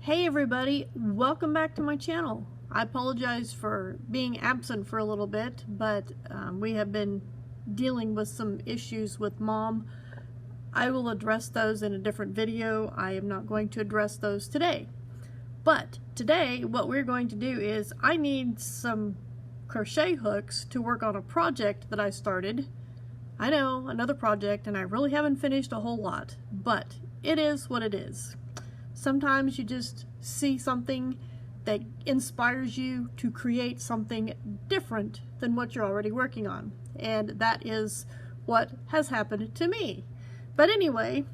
Hey everybody, welcome back to my channel. I apologize for being absent for a little bit, but we have been dealing with some issues with Mom. I will address those in a different video. I am not going to address those today. But today what we're going to do is I need some crochet hooks to work on a project that I started. I know, another project, and I really haven't finished a whole lot, but it is what it is. Sometimes you just see something that inspires you to create something different than what you're already working on. And that is what has happened to me. But anyway,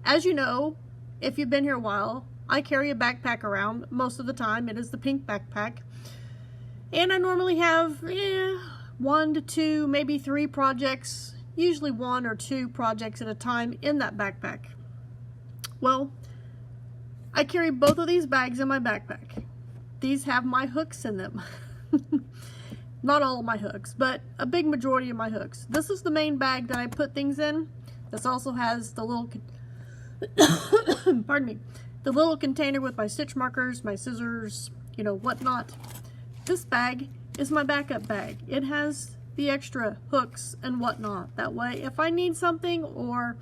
as you know, if you've been here a while, I carry a backpack around. Most of the time it is the pink backpack. And I normally have 1 to 2, maybe 3 projects, usually 1 or 2 projects at a time in that backpack. Well, I carry both of these bags in my backpack. These have my hooks in them. Not all of my hooks, but a big majority of my hooks. This is the main bag that I put things in. This also has the little, pardon me, the little container with my stitch markers, my scissors, you know, whatnot. This bag is my backup bag. It has the extra hooks and whatnot. That way, if I need something or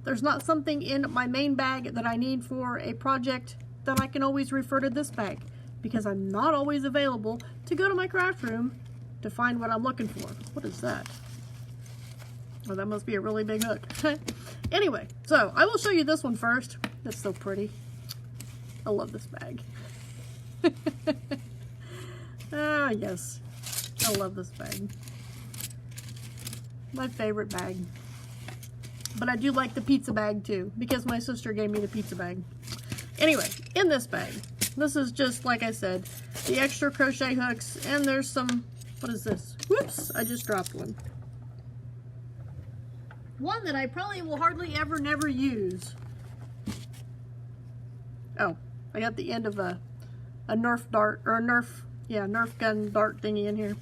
there's not something in my main bag that I need for a project, then I can always refer to this bag, because I'm not always available to go to my craft room to find what I'm looking for. What is that? Oh, that must be a really big hook. Anyway, so I will show you this one first. It's so pretty. I love this bag. Ah, yes. I love this bag. My favorite bag. But I do like the pizza bag too, because my sister gave me the pizza bag. Anyway, in this bag, this is just, like I said, the extra crochet hooks, and there's some, what is this? Whoops, I just dropped one. One that I probably will hardly ever never use. Oh, I got the end of a Nerf dart, or a Nerf gun dart thingy in here.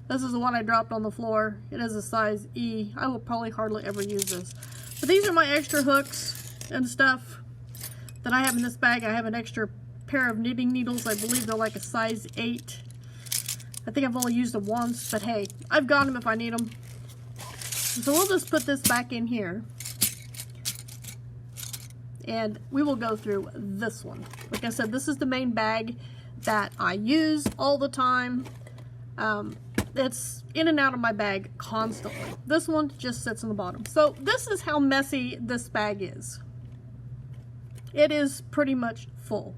This is the one I dropped on the floor. It is a size E. I will probably hardly ever use this. But these are my extra hooks and stuff that I have in this bag. I have an extra pair of knitting needles. I believe they're like a size 8. I think I've only used them once, but hey, I've got them if I need them. So we'll just put this back in here. And we will go through this one. Like I said, this is the main bag that I use all the time. It's in and out of my bag constantly. This one just sits on the bottom. So this is how messy this bag is. It is pretty much full.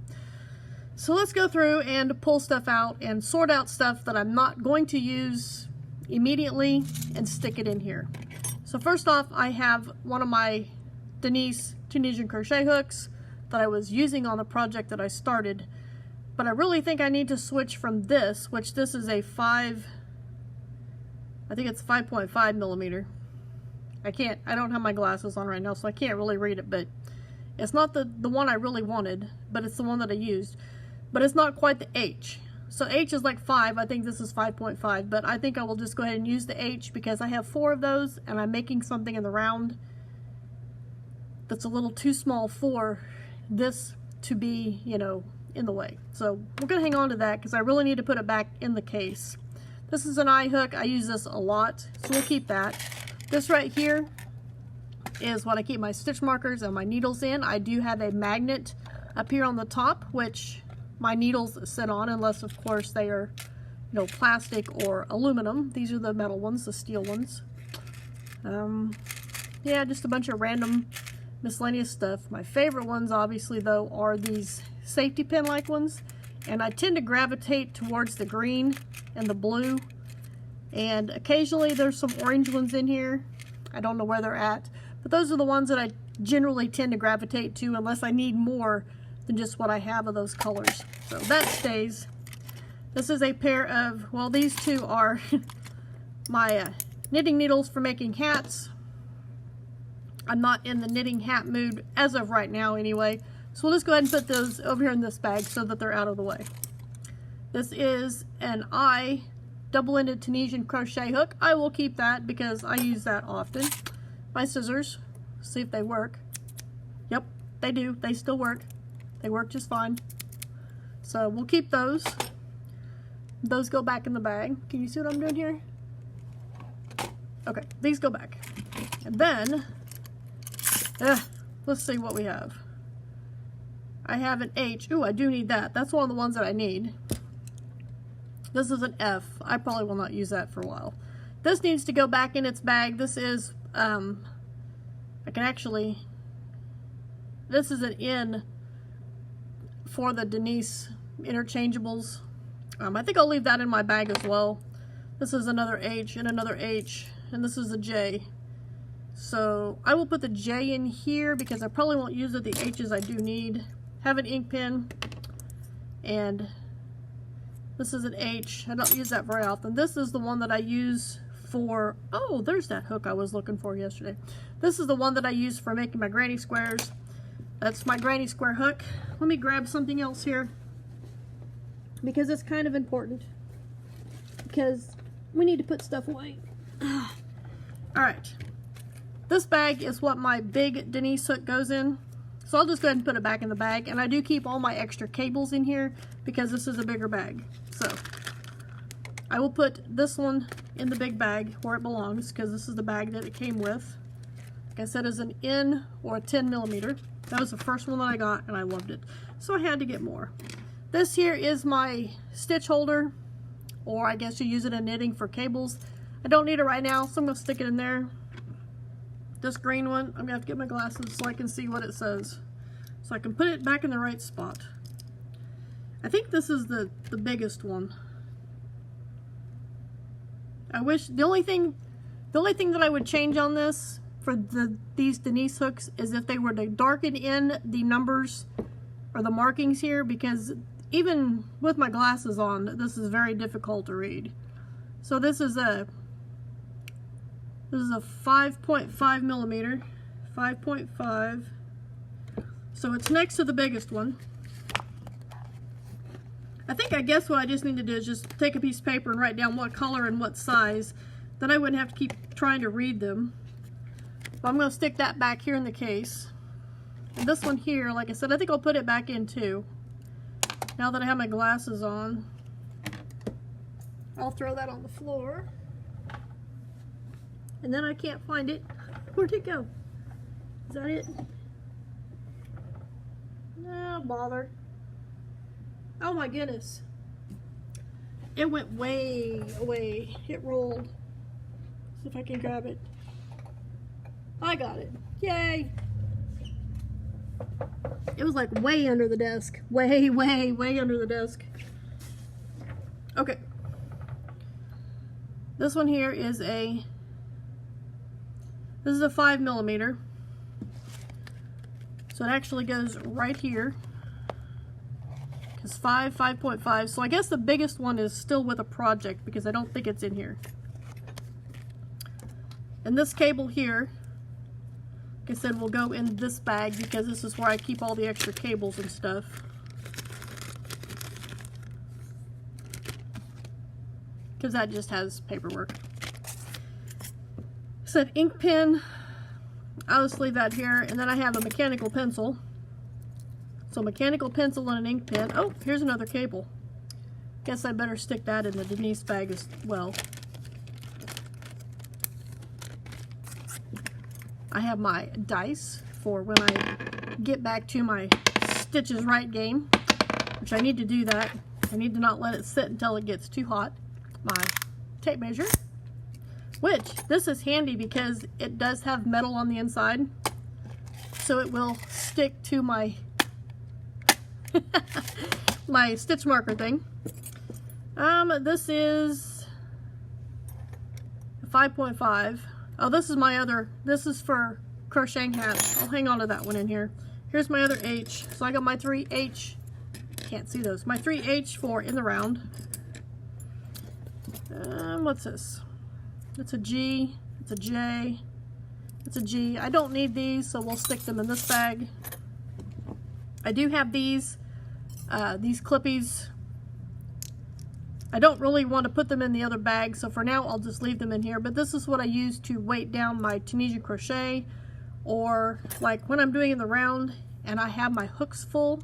So let's go through and pull stuff out and sort out stuff that I'm not going to use immediately and stick it in here. So first off, I have one of my Denise Tunisian crochet hooks that I was using on the project that I started. But I really think I need to switch from this, which this is a 5.5 millimeter. I don't have my glasses on right now, so I can't really read it, but it's not the one I really wanted, but it's the one that I used. But it's not quite the H. So H is like 5, I think this is 5.5, but I think I will just go ahead and use the H because I have 4 of those, and I'm making something in the round that's a little too small for this to be, you know, in the way. So we're gonna hang on to that because I really need to put it back in the case. This is an eye hook. I use this a lot, so we'll keep that. This right here is what I keep my stitch markers and my needles in. I do have a magnet up here on the top, which my needles sit on, unless of course they are, you know, plastic or aluminum. These are the metal ones, the steel ones. Yeah, just a bunch of random miscellaneous stuff. My favorite ones, obviously, though, are these safety pin-like ones, and I tend to gravitate towards the green and the blue, and occasionally there's some orange ones in here. I don't know where they're at, but those are the ones that I generally tend to gravitate to unless I need more than just what I have of those colors. So that stays. This is a pair of, well, these two are my knitting needles for making hats. I'm not in the knitting hat mood as of right now anyway. So we'll just go ahead and put those over here in this bag so that they're out of the way. This is an I double-ended Tunisian crochet hook. I will keep that because I use that often. My scissors, see if they work. Yep, they do. They still work. They work just fine. So we'll keep those. Those go back in the bag. Can you see what I'm doing here? Okay, these go back. And then, let's see what we have. I have an H. Ooh, I do need that. That's one of the ones that I need. This is an F. I probably will not use that for a while. This needs to go back in its bag. This is, I can actually, this is an N for the Denise interchangeables. I think I'll leave that in my bag as well. This is another H and another H, and this is a J. So I will put the J in here because I probably won't use it. The H's I do need. Have an ink pen, and this is an H. I don't use that very often. This is the one that I use for, oh, there's that hook I was looking for yesterday. This is the one that I use for making my granny squares. That's my granny square hook. Let me grab something else here because it's kind of important because we need to put stuff away. All right. This bag is what my big Denise hook goes in. So I'll just go ahead and put it back in the bag. And I do keep all my extra cables in here because this is a bigger bag. So I will put this one in the big bag where it belongs because this is the bag that it came with. Like I said, is an N or a 10 millimeter. That was the first one that I got and I loved it. So I had to get more. This here is my stitch holder, or I guess you use it in knitting for cables. I don't need it right now, so I'm going to stick it in there. This green one, I'm going to have to get my glasses so I can see what it says. So I can put it back in the right spot. I think this is the biggest one. I wish, the only thing that I would change on this for these Denise hooks is if they were to darken in the numbers or the markings here, because even with my glasses on, this is very difficult to read. So this is a 5.5 millimeter, 5.5. So it's next to the biggest one. I guess what I just need to do is just take a piece of paper and write down what color and what size. Then I wouldn't have to keep trying to read them. But I'm going to stick that back here in the case. And this one here, like I said, I think I'll put it back in too. Now that I have my glasses on, I'll throw that on the floor. And then I can't find it. Where'd it go? Is that it? No bother. Oh my goodness. It went way away. It rolled. See if I can grab it. I got it. Yay! It was like way under the desk. Way under the desk. Okay. This one here is this is a 5 millimeter. So it actually goes right here. Because 5.5. So I guess the biggest one is still with a project because I don't think it's in here. And this cable here, like I said, will go in this bag because this is where I keep all the extra cables and stuff. Because that just has paperwork. So an ink pen, I'll just leave that here. And then I have a mechanical pencil. So mechanical pencil and an ink pen. Oh, here's another cable. Guess I better stick that in the Denise bag as well. I have my dice for when I get back to my Stitches Right game, which I need to do that. I need to not let it sit until it gets too hot. My tape measure, which this is handy because it does have metal on the inside, so it will stick to my my stitch marker thing. This is 5.5. Oh, this is my other, this is for crocheting hats. I'll hang on to that one in here. Here's my other H. So I got my 3H, can't see those, my 3H for in the round. What's this? It's a G, it's a J, it's a G. I don't need these, so we'll stick them in this bag. I do have these clippies. I don't really want to put them in the other bag, so for now I'll just leave them in here. But this is what I use to weight down my Tunisian crochet, or like when I'm doing in the round and I have my hooks full,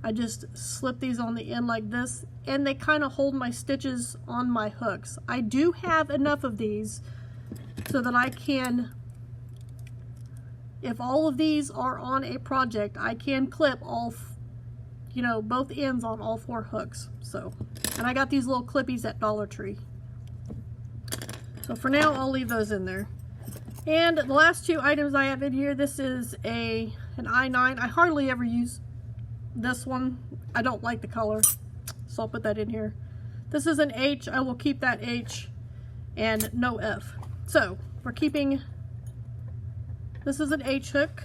I just slip these on the end like this, and they kind of hold my stitches on my hooks. I do have enough of these so that I can, if all of these are on a project, I can clip all, you know, both ends on all 4 hooks. So, and I got these little clippies at Dollar Tree. So for now, I'll leave those in there. And the last 2 items I have in here, this is an I-9. I hardly ever use this one. I don't like the color, so I'll put that in here. This is an H. I will keep that H and no F. So we're keeping, this is an H hook.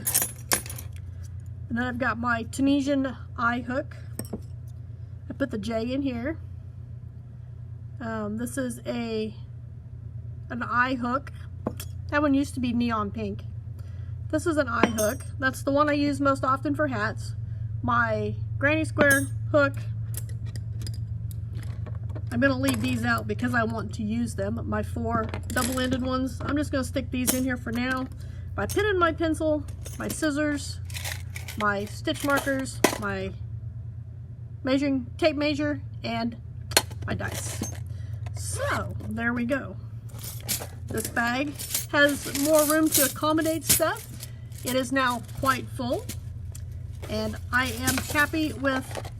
And then I've got my Tunisian I hook. I put the J in here. This is an I hook. That one used to be neon pink. This is an I hook. That's the one I use most often for hats. My granny square hook. I'm going to leave these out because I want to use them. My 4 double-ended ones. I'm just going to stick these in here for now. My pen and my pencil, my scissors, my stitch markers, my measuring tape measure, and my dice. So there we go. This bag has more room to accommodate stuff. It is now quite full, and I am happy with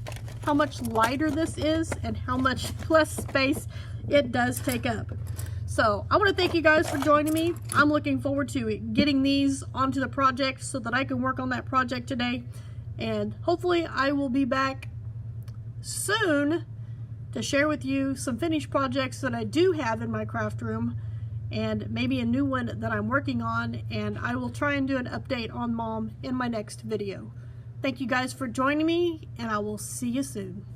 how much lighter this is and how much less space it does take up. So I want to thank you guys for joining me. I'm looking forward to getting these onto the project so that I can work on that project today, and hopefully I will be back soon to share with you some finished projects that I do have in my craft room, and maybe a new one that I'm working on, and I will try and do an update on Mom in my next video. Thank you guys for joining me, and I will see you soon.